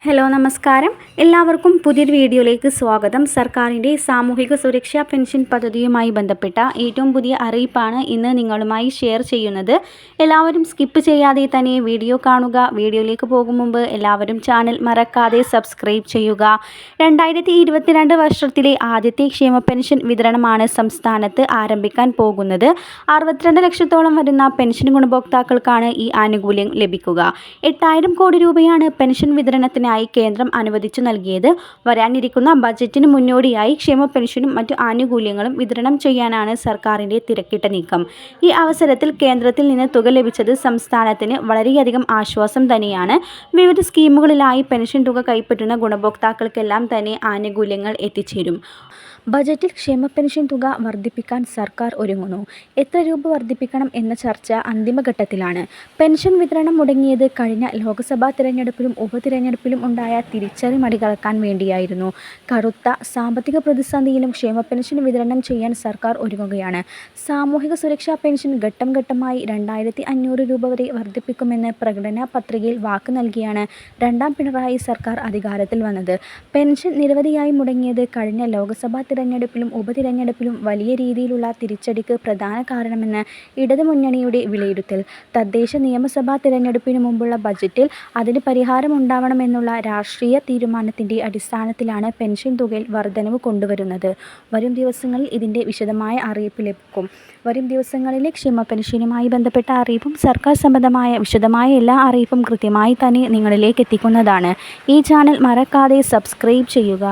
Hello നമസ്കാരം എല്ലാവർക്കും പുതിയൊരു വീഡിയോയിലേക്ക് സ്വാഗതം. സർക്കാരിൻ്റെ സാമൂഹിക സുരക്ഷാ പെൻഷൻ പദ്ധതിയുമായി ബന്ധപ്പെട്ട ഏറ്റവും പുതിയ അറിയിപ്പാണ് ഇന്ന് നിങ്ങളുമായി ഷെയർ ചെയ്യുന്നത്. എല്ലാവരും സ്കിപ്പ് ചെയ്യാതെ തന്നെ വീഡിയോ കാണുക. വീഡിയോയിലേക്ക് പോകും മുമ്പ് എല്ലാവരും ചാനൽ മറക്കാതെ സബ്സ്ക്രൈബ് ചെയ്യുക. 2022 വർഷത്തിലെ ആദ്യത്തെ ക്ഷേമ പെൻഷൻ വിതരണമാണ് സംസ്ഥാനത്ത് ആരംഭിക്കാൻ പോകുന്നത്. 62 ലക്ഷത്തോളം വരുന്ന പെൻഷൻ ഗുണഭോക്താക്കൾക്കാണ് ഈ ആനുകൂല്യം ലഭിക്കുക. 8000 കോടി രൂപയാണ് പെൻഷൻ വിതരണത്തിന് കേന്ദ്രം അനുവദിച്ചു നൽകിയത്. വരാനിരിക്കുന്ന ബജറ്റിന് മുന്നോടിയായി ക്ഷേമ പെൻഷനും മറ്റു ആനുകൂല്യങ്ങളും വിതരണം ചെയ്യാനാണ് സർക്കാരിൻ്റെ തിരക്കിട്ട നീക്കം. ഈ അവസരത്തിൽ കേന്ദ്രത്തിൽ നിന്ന് തുക ലഭിച്ചത് സംസ്ഥാനത്തിന് വളരെയധികം ആശ്വാസം തന്നെയാണ്. വിവിധ സ്കീമുകളിലായി പെൻഷൻ തുക കൈപ്പറ്റുന്ന ഗുണഭോക്താക്കൾക്കെല്ലാം തന്നെ ആനുകൂല്യങ്ങൾ എത്തിച്ചേരും. ബജറ്റിൽ ക്ഷേമ പെൻഷൻ തുക വർദ്ധിപ്പിക്കാൻ സർക്കാർ ഒരുങ്ങുന്നു. എത്ര രൂപ വർദ്ധിപ്പിക്കണം എന്ന ചർച്ച അന്തിമഘട്ടത്തിലാണ്. പെൻഷൻ വിതരണം മുടങ്ങിയത് കഴിഞ്ഞ ലോക്സഭാ തിരഞ്ഞെടുപ്പിലും ഉപതിരഞ്ഞെടുപ്പിലും ഉണ്ടായ തിരിച്ചടി മറികടക്കാൻ വേണ്ടിയായിരുന്നു. കടുത്ത സാമ്പത്തിക പ്രതിസന്ധിയിലും ക്ഷേമ പെൻഷൻ വിതരണം ചെയ്യാൻ സർക്കാർ ഒരുങ്ങുകയാണ്. സാമൂഹിക സുരക്ഷാ പെൻഷൻ ഘട്ടം ഘട്ടമായി 2500 രൂപ വരെ വർദ്ധിപ്പിക്കുമെന്ന് പ്രകടനാ പത്രികയിൽ വാക്ക് നൽകിയാണ് രണ്ടാം പിണറായി സർക്കാർ അധികാരത്തിൽ വന്നത്. പെൻഷൻ നിരവധിയായി മുടങ്ങിയത് കഴിഞ്ഞ ലോക്സഭാ തിരഞ്ഞെടുപ്പിലും ഉപതിരഞ്ഞെടുപ്പിലും വലിയ രീതിയിലുള്ള തിരിച്ചടിക്ക് പ്രധാന കാരണമെന്ന് ഇടതുമുന്നണിയുടെ വിലയിരുത്തൽ. തദ്ദേശ നിയമസഭാ തിരഞ്ഞെടുപ്പിന് മുമ്പുള്ള ബജറ്റിൽ അതിന് പരിഹാരമുണ്ടാവണമെന്നുള്ള രാഷ്ട്രീയ തീരുമാനത്തിൻ്റെ അടിസ്ഥാനത്തിലാണ് പെൻഷൻ തുകയിൽ വർധനവ് കൊണ്ടുവരുന്നത്. വരും ദിവസങ്ങളിൽ ഇതിൻ്റെ വിശദമായ അറിയിപ്പ് ലഭിക്കും. വരും ദിവസങ്ങളിലെ ക്ഷേമ പെൻഷനുമായി ബന്ധപ്പെട്ട അറിയിപ്പും സർക്കാർ സംബന്ധമായ വിശദമായ എല്ലാ അറിയിപ്പും കൃത്യമായി തന്നെ നിങ്ങളിലേക്ക് എത്തിക്കുന്നതാണ്. ഈ ചാനൽ മറക്കാതെ സബ്സ്ക്രൈബ് ചെയ്യുക.